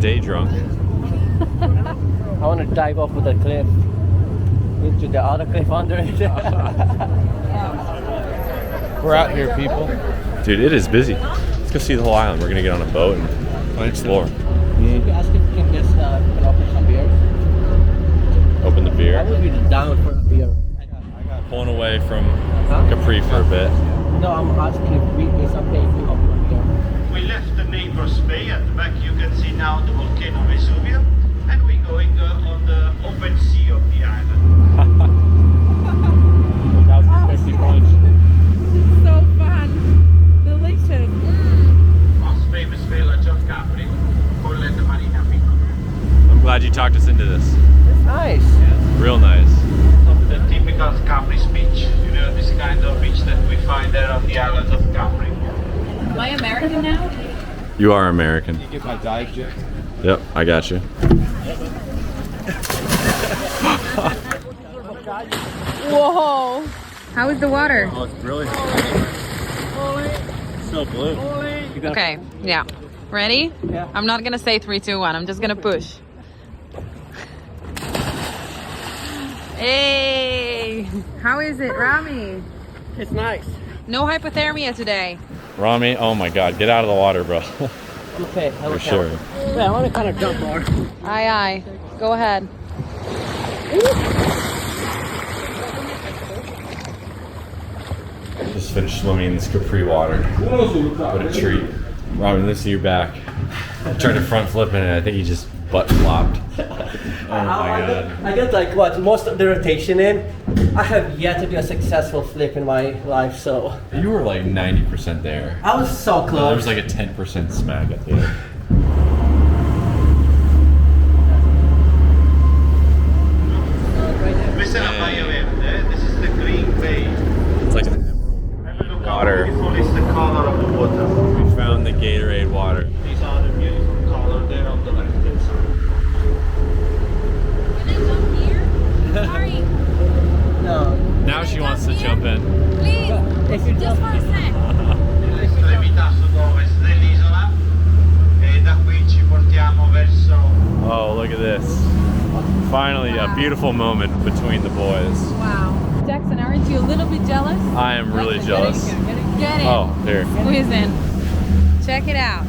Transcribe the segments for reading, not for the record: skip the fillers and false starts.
day drunk. I want to dive off with a cliff into the other cliff under it. We're out here, people. Dude, it is busy. Let's go see the whole island. We're gonna get on a boat and explore. Should we ask if we can just offer some beers? Open the beer. I would be down for a beer. Pulling away from Capri for a bit. No, I'm asking if it's okay if we offer a beer. We left the neighbor's bay. At the back you can see now the volcano Vesuvio, and we're going on the open sea of the island. That was a 50 punch. So fun. Delicious. Most famous village of Capri, called the Marina Piccola. I'm glad you talked us into this. It's nice. Real nice. The typical Capri beach, you know, this kind of beach that we find there on the island of Capri. Am I American now? You are American. You get my dive jet? Yep, I got you. Whoa. How is the water? Oh, it's brilliant. It's so blue. Okay, yeah. Ready? Yeah. I'm not gonna say 3, 2, 1. I'm just gonna push. Hey! How is it, Rami? It's nice. No hypothermia today. Rami, oh my god, get out of the water, bro. Okay, For sure. Yeah, I want to kind of jump more. Aye, aye. Go ahead. Just finished swimming in this Capri water. What a treat. Rami, let's see your back. I tried to front flip in it, I think he just butt flopped. Oh my god. I got like what, most of the rotation in. I have yet to do a successful flip in my life, so. You were like 90% there. I was so close. There was like a 10% smack at the end. Questa è la Baia Verde, this is the Green Bay. It's like an emerald Have a look how water. beautiful is the color of the water. We found the Gatorade water. These are the beautiful color there on the left-hand side. Can I jump here? Sorry. No. Now she wants to jump in. Please, If you just jump, for a sec. L'estremità sud-ovest dell'isola e da qui ci portiamo verso. Oh, look at this. Finally, a beautiful moment between the boys. Wow. Jackson, aren't you a little bit jealous? I am really jealous. Get it. Oh, here. Squeeze in. Check it out.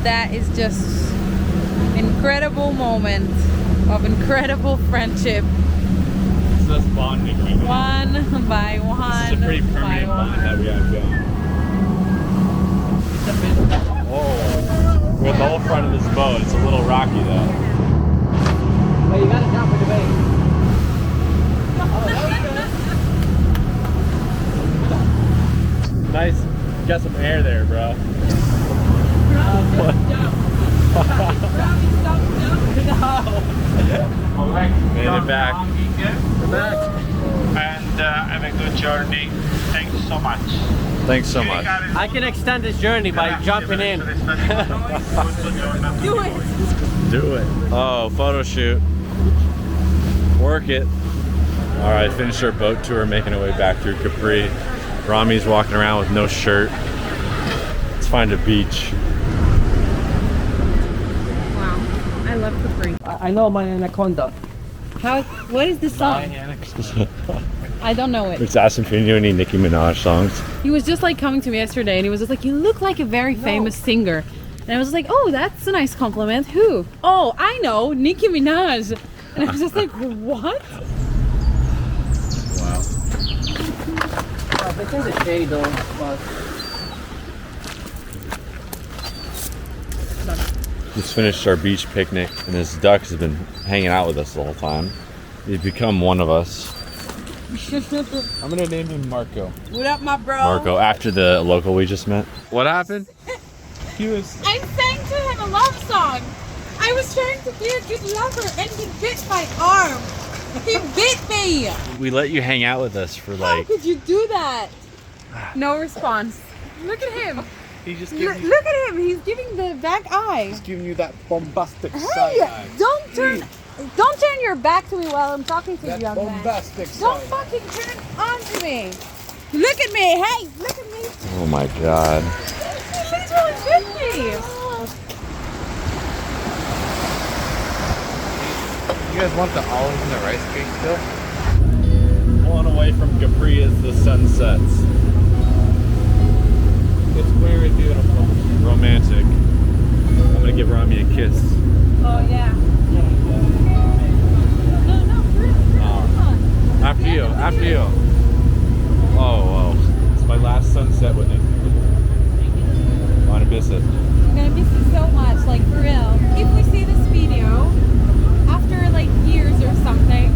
That is just incredible moment of incredible friendship. It's us bonding right now. One by one. This is a pretty permanent bond that we have going. Whoa. We're at the whole front of this boat. It's a little rocky though. but you gotta jump for the base. Nice. Got some air there, bro. Made it back. We're back. And have a good journey. Thanks so much. Thanks so much. I can extend this journey by jumping in. Do it. Do it. Oh, photo shoot. Work it. All right, finished our boat tour, making our way back through Capri. Rami's walking around with no shirt. Let's find a beach. Wow. I love Capri. I know my anaconda. What is the song? I don't know it. Let's ask him if he knew any Nicki Minaj songs. He was just like coming to me yesterday and he was just like, you look like a very famous singer. And I was like, oh, that's a nice compliment. Who? Oh, I know, Nicki Minaj. And I was just like, what? Wow. It's in the shade though, but Just finished our beach picnic, and this duck has been hanging out with us the whole time. He's become one of us. I'm gonna name him Marco. What up, my bro? Marco, after the local we just met. What happened? He was. I sang to him a love song. I was trying to be a good lover and he bit my arm. He bit me. We let you hang out with us for How like... could you do that? No response. Look at him. He just Look at him. He's giving the back eye. giving you that bombastic Hey, side eye. don't turn your back to me while I'm talking to you, That young man. bombastic Don't side. fucking turn on to me. Look at me. Hey, look at me. Oh my god. She's really with me. You guys want the olives and the rice cake still? Pulling away from Capri as the sun sets. It's very beautiful. Romantic. I'm gonna give Rami a kiss. Oh yeah. No, no, for real. Come on. After you, after you. Oh, it's my last sunset with you. I'm gonna miss it. I'm gonna miss you so much, like for real. If we see this video after like years or something,